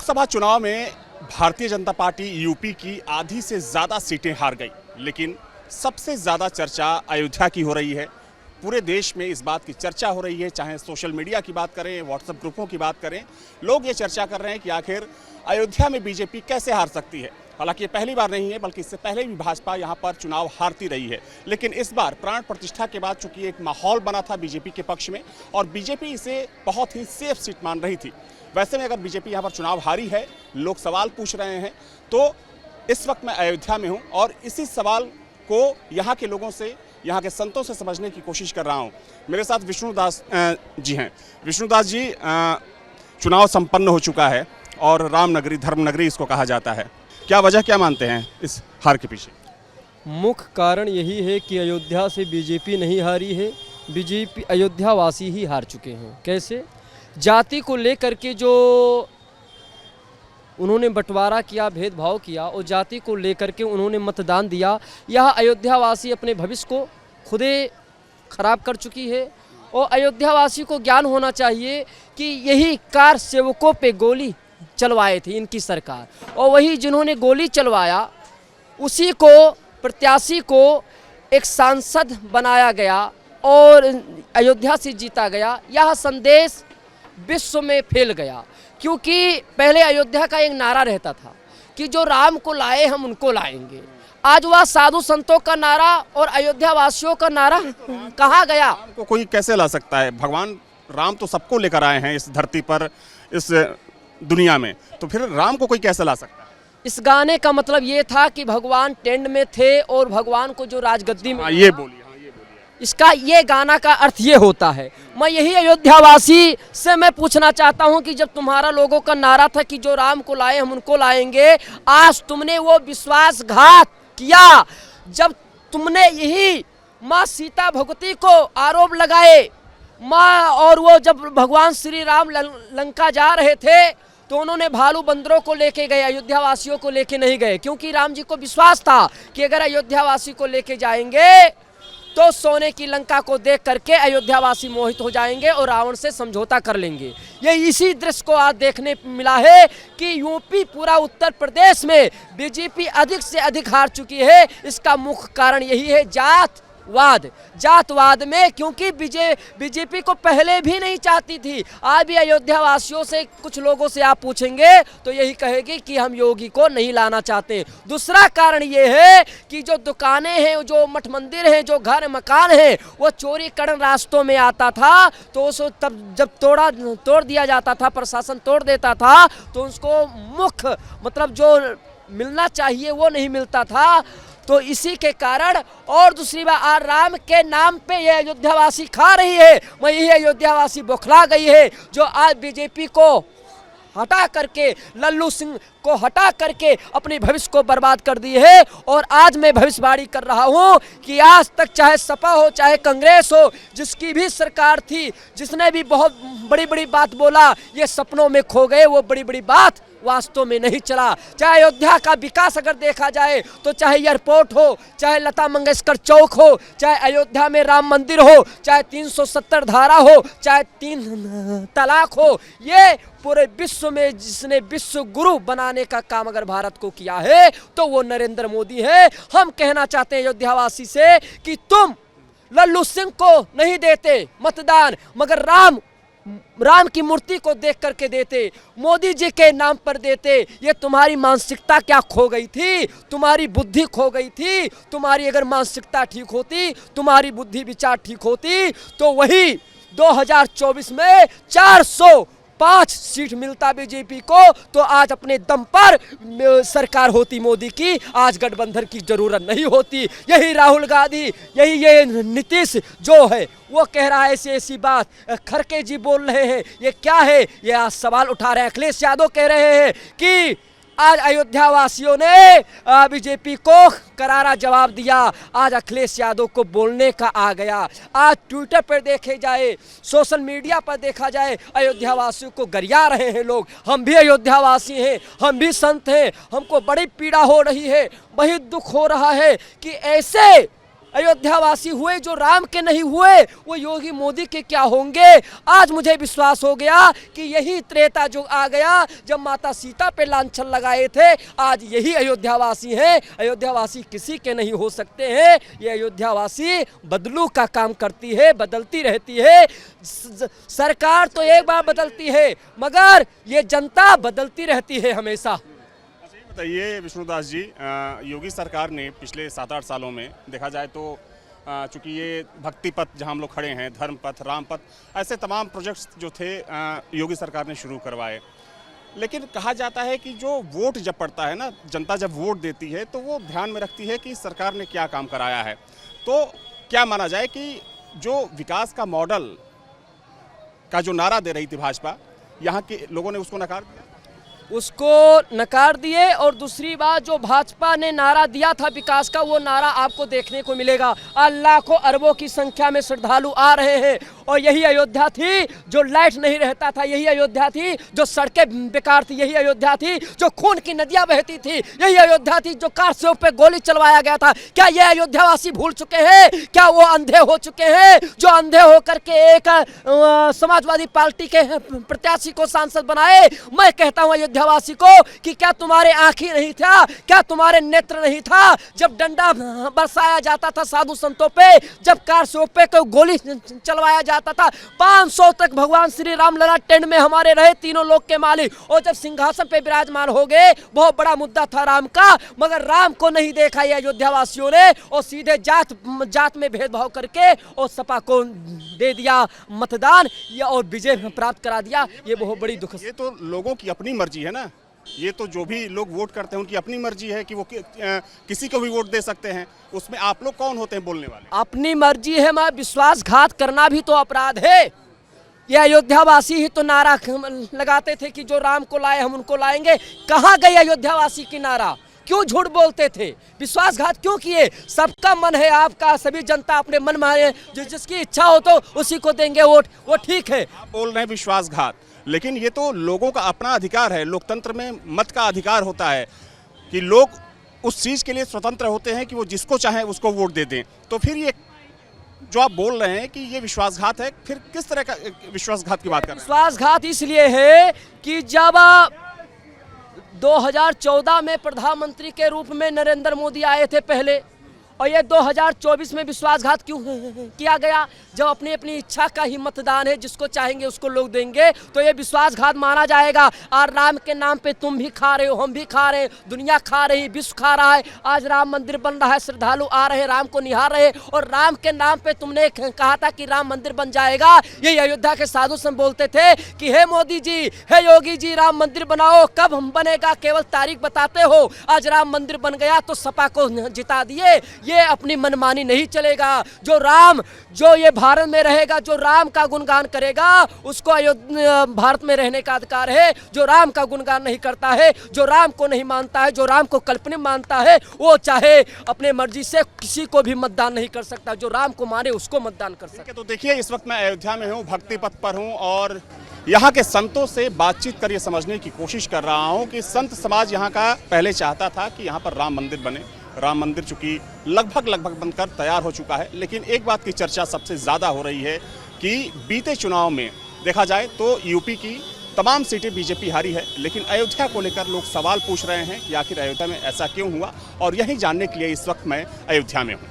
लोकसभा चुनाव में Bharatiya Janata party UP की आधी से ज़्यादा सीटें हार गई, लेकिन सबसे ज़्यादा चर्चा अयोध्या की हो रही है। पूरे देश में इस बात की चर्चा हो रही है, चाहे सोशल मीडिया की बात करें, व्हाट्सएप ग्रुपों की बात करें, लोग ये चर्चा कर रहे हैं कि आखिर अयोध्या में बीजेपी कैसे हार सकती है। हालांकि ये पहली बार नहीं है, बल्कि इससे पहले भी भाजपा यहाँ पर चुनाव हारती रही है, लेकिन इस बार प्राण प्रतिष्ठा के बाद चूंकि एक माहौल बना था बीजेपी के पक्ष में और बीजेपी इसे बहुत ही सेफ सीट मान रही थी। वैसे में अगर बीजेपी यहाँ पर चुनाव हारी है, लोग सवाल पूछ रहे हैं, तो इस वक्त मैं अयोध्या में हूँ और इसी सवाल को यहाँ के लोगों से, यहाँ के संतों से समझने की कोशिश कर रहा हूँ। मेरे साथ विष्णुदास जी हैं। विष्णुदास जी, चुनाव संपन्न हो चुका है और रामनगरी, धर्मनगरी इसको कहा जाता है। क्या वजह, क्या मानते हैं इस हार के पीछे? मुख्य कारण यही है कि अयोध्या से बीजेपी नहीं हारी है, बीजेपी अयोध्यावासी ही हार चुके हैं। कैसे? जाति को लेकर के जो उन्होंने बंटवारा किया, भेदभाव किया और जाति को लेकर के उन्होंने मतदान दिया, यह अयोध्यावासी अपने भविष्य को खुदे खराब कर चुकी है। और अयोध्यावासी को ज्ञान होना चाहिए कि यही कार सेवकों पे गोली चलवाए थे इनकी सरकार, और वही जिन्होंने गोली चलवाया उसी को, प्रत्याशी को एक सांसद बनाया गया और अयोध्या से जीता गया। यह संदेश विश्व में फैल गया, क्योंकि पहले अयोध्या का एक नारा रहता था कि जो राम को लाए हम उनको लाएंगे। आज वह साधु संतों का नारा और अयोध्या वासियों का नारा कहाँ गया? राम को कोई कैसे ला सकता है? भगवान राम तो सबको लेकर आए हैं इस धरती पर, इस दुनिया में, तो फिर राम को कोई कैसे ला सकता है? इस गाने का मतलब ये था कि भगवान टेंट में थे और भगवान को जो राजगद्दी में, ये बोलिए। इसका ये गाना का अर्थ ये होता है। मैं यही अयोध्यावासी से मैं पूछना चाहता हूं कि जब तुम्हारा लोगों का नारा था कि जो राम को लाए हम उनको लाएंगे, आज तुमने वो विश्वासघात किया। जब तुमने यही माँ सीता भगवती को आरोप लगाए, माँ, और वो जब भगवान श्री राम लंका जा रहे थे तो उन्होंने भालू बंदरों को लेके गए, अयोध्यावासियों को लेके नहीं गए, क्योंकि राम जी को विश्वास था कि अगर अयोध्यावासी को लेके जाएंगे तो सोने की लंका को देख करके अयोध्यावासी मोहित हो जाएंगे और रावण से समझौता कर लेंगे। ये इसी दृश्य को आज देखने मिला है कि यूपी, पूरा उत्तर प्रदेश में बीजेपी अधिक से अधिक हार चुकी है। इसका मुख्य कारण यही है, जातवाद में, क्योंकि बीजेपी को पहले भी नहीं चाहती थी। आज भी अयोध्या वासियों से, कुछ लोगों से आप पूछेंगे तो यही कहेगी कि हम योगी को नहीं लाना चाहते। दूसरा कारण ये है कि जो दुकानें हैं, जो मठ मंदिर हैं, जो घर मकान हैं, वो चोरी करण रास्तों में आता था, तो उसको तब जब तोड़ दिया जाता था, प्रशासन तोड़ देता था, तो उसको मुख्य मतलब जो मिलना चाहिए वो नहीं मिलता था। तो इसी के कारण, और दूसरी बात, राम के नाम पे ये अयोध्यावासी खा रही है। मैं यही अयोध्यावासी बौखला गई है, जो आज बीजेपी को हटा करके, लल्लू सिंह को हटा करके अपने भविष्य को बर्बाद कर दी है। और आज मैं भविष्यवाणी कर रहा हूँ कि आज तक चाहे सपा हो, चाहे कांग्रेस हो, जिसकी भी सरकार थी, जिसने भी बहुत बड़ी बड़ी बात बोला, ये सपनों में खो गए। वो बड़ी बड़ी बात वास्तव में नहीं चला। चाहे अयोध्या का विकास अगर देखा जाए तो चाहे एयरपोर्ट हो, चाहे लता मंगेशकर चौक हो, चाहे अयोध्या में राम मंदिर हो, चाहे 370 धारा हो, चाहे 3 तलाक हो, ये पूरे विश्व में जिसने विश्व गुरु बनाने का काम अगर भारत को किया है तो वो नरेंद्र मोदी है। हम कहना चाहते हैं अयोध्यावासी से कि तुम लल्लू सिंह को नहीं देते मतदान, मगर राम की मूर्ति को देख करके देते, मोदी जी के नाम पर देते। ये तुम्हारी मानसिकता क्या खो गई थी? तुम्हारी बुद्धि खो गई थी। तुम्हारी अगर मानसिकता ठीक होती, तुम्हारी बुद्धि विचार ठीक होती, तो वही 2024 में 405 सीट मिलता बीजेपी को, तो आज अपने दम पर सरकार होती मोदी की, आज गठबंधन की जरूरत नहीं होती। यही राहुल गांधी, यही ये नीतीश जो है वो कह रहा है ऐसी बात, खड़गे जी बोल रहे हैं, ये क्या है? ये आज सवाल उठा रहे हैं। अखिलेश यादव कह रहे हैं कि आज अयोध्या वासियों ने बीजेपी को करारा जवाब दिया। आज अखिलेश यादव को बोलने का आ गया। आज ट्विटर पर देखे जाए, सोशल मीडिया पर देखा जाए, अयोध्या वासियों को गरिया रहे हैं लोग। हम भी अयोध्या वासी हैं, हम भी संत हैं, हमको बड़ी पीड़ा हो रही है, बहुत दुख हो रहा है कि अयोध्यावासी हुए जो राम के नहीं हुए, वो योगी मोदी के क्या होंगे। आज मुझे विश्वास हो गया कि यही त्रेता जो आ गया जब माता सीता पे लांछन लगाए थे, आज यही अयोध्यावासी हैं। अयोध्यावासी किसी के नहीं हो सकते हैं। ये अयोध्यावासी बदलू का काम करती है, बदलती रहती है। सरकार तो एक बार बदलती है, मगर ये जनता बदलती रहती है हमेशा। बताइए विष्णुदास जी, योगी सरकार ने पिछले 7-8 सालों में देखा जाए तो चूँकि ये भक्ति पथ जहाँ हम लोग खड़े हैं, धर्म पथ, राम पथ, ऐसे तमाम प्रोजेक्ट्स जो थे योगी सरकार ने शुरू करवाए। लेकिन कहा जाता है कि जो वोट जब पड़ता है ना, जनता जब वोट देती है तो वो ध्यान में रखती है कि सरकार ने क्या काम कराया है। तो क्या माना जाए कि जो विकास का मॉडल का जो नारा दे रही थी भाजपा, यहाँ के लोगों ने उसको नकार दिया? उसको नकार दिए। और दूसरी बात, जो भाजपा ने नारा दिया था विकास का, वो नारा आपको देखने को मिलेगा। लाखों अरबों की संख्या में श्रद्धालु आ रहे हैं। और यही अयोध्या थी जो लाइट नहीं रहता था, यही अयोध्या थी जो सड़कें बेकार थी, यही अयोध्या थी जो खून की नदियां बहती थी, यही अयोध्या थी जो कार से पे गोली चलवाया गया था। क्या ये अयोध्यावासी भूल चुके हैं? क्या वो अंधे हो चुके हैं जो अंधे होकर के एक समाजवादी पार्टी के प्रत्याशी को सांसद बनाए? मैं कहता हूं अयोध्यावासी को कि क्या तुम्हारे आंखें नहीं था, क्या तुम्हारे नेत्र नहीं था जब डंडा बरसाया जाता था साधु संतों पे, जब कार से पे को गोली चलवाया जाता था। 500 तक भगवान श्री राम लला टेंट में हमारे रहे, तीनों लोक के मालिक, और जब सिंहासन पे विराजमान हो गए, बहुत बड़ा मुद्दा था राम का, मगर राम को नहीं देखा ये अयोध्यावासियों ने, और सीधे जात में भेदभाव करके और सपा को दे दिया मतदान या और विजय प्राप्त करा दिया। ये बहुत बड़ी दुख। ये तो लोगों की अपनी मर्जी है ना, ये तो जो भी लोग वोट करते हैं उनकी अपनी मर्जी है कि वो किसी को भी वोट दे सकते हैं। उसमें आप लोग कौन होते हैं बोलने वाले? अपनी मर्जी है, मैं विश्वासघात करना भी तो अपराध है। ये अयोध्यावासी ही तो नारा लगाते थे कि जो राम को लाए हम उनको लाएंगे। कहाँ गए अयोध्यावासी की नारा? क्यों झूठ बोलते थे? विश्वासघात क्यों किए? सबका मन है, आपका सभी जनता अपने मन में है, जिसकी इच्छा हो तो उसी को देंगे वोट, वो ठीक है। आप बोल रहे हैं विश्वासघात, लेकिन ये तो लोगों का अपना अधिकार है। लोकतंत्र में मत का अधिकार होता है कि लोग उस चीज के लिए स्वतंत्र होते हैं कि वो जिसको चाहे उसको वोट दे दें। तो फिर ये जो आप बोल रहे हैं कि ये विश्वासघात है, फिर किस तरह का विश्वासघात की बात कर रहे हैं? विश्वासघात इसलिए है कि जब 2014 में प्रधानमंत्री के रूप में नरेंद्र मोदी आए थे पहले, और ये 2024 में विश्वासघात क्यों किया गया? जब अपनी अपनी इच्छा का ही मतदान है, जिसको चाहेंगे उसको लोग देंगे, तो ये विश्वासघात माना जाएगा। और राम के नाम पे तुम भी खा रहे हो, हम भी खा रहे हैं, दुनिया खा रही, विश्व खा रहा है। आज राम मंदिर बन रहा है, श्रद्धालु आ रहे हैं, राम को निहार रहे हैं, और राम के नाम पे तुमने कहा था कि राम मंदिर बन जाएगा। यही अयोध्या के साधु संत बोलते थे कि हे मोदी जी, हे योगी जी, राम मंदिर बनाओ, कब हम बनेगा केवल तारीख बताते हो। आज राम मंदिर बन गया तो सपा को जिता दिए। ये अपनी मनमानी नहीं चलेगा। जो ये भारत में रहेगा, जो राम का गुणगान करेगा, उसको भारत में रहने का अधिकार है। जो राम का गुणगान नहीं करता है, जो राम को नहीं मानता है, जो राम को कल्पनिक मानता है, वो चाहे अपने मर्जी से किसी को भी मतदान नहीं कर सकता। जो राम को माने उसको मतदान कर सकता। तो देखिए, इस वक्त मैं अयोध्या में हूँ, भक्ति पथ पर हूँ, और यहाँ के संतों से बातचीत कर ये समझने की कोशिश कर रहा हूँ कि संत समाज यहाँ का पहले चाहता था कि यहाँ पर राम मंदिर बने। राम मंदिर चूंकि लगभग बनकर तैयार हो चुका है, लेकिन एक बात की चर्चा सबसे ज़्यादा हो रही है कि बीते चुनाव में देखा जाए तो यूपी की तमाम सीटें बीजेपी हारी है, लेकिन अयोध्या को लेकर लोग सवाल पूछ रहे हैं कि आखिर अयोध्या में ऐसा क्यों हुआ। और यही जानने के लिए इस वक्त मैं अयोध्या में हूँ।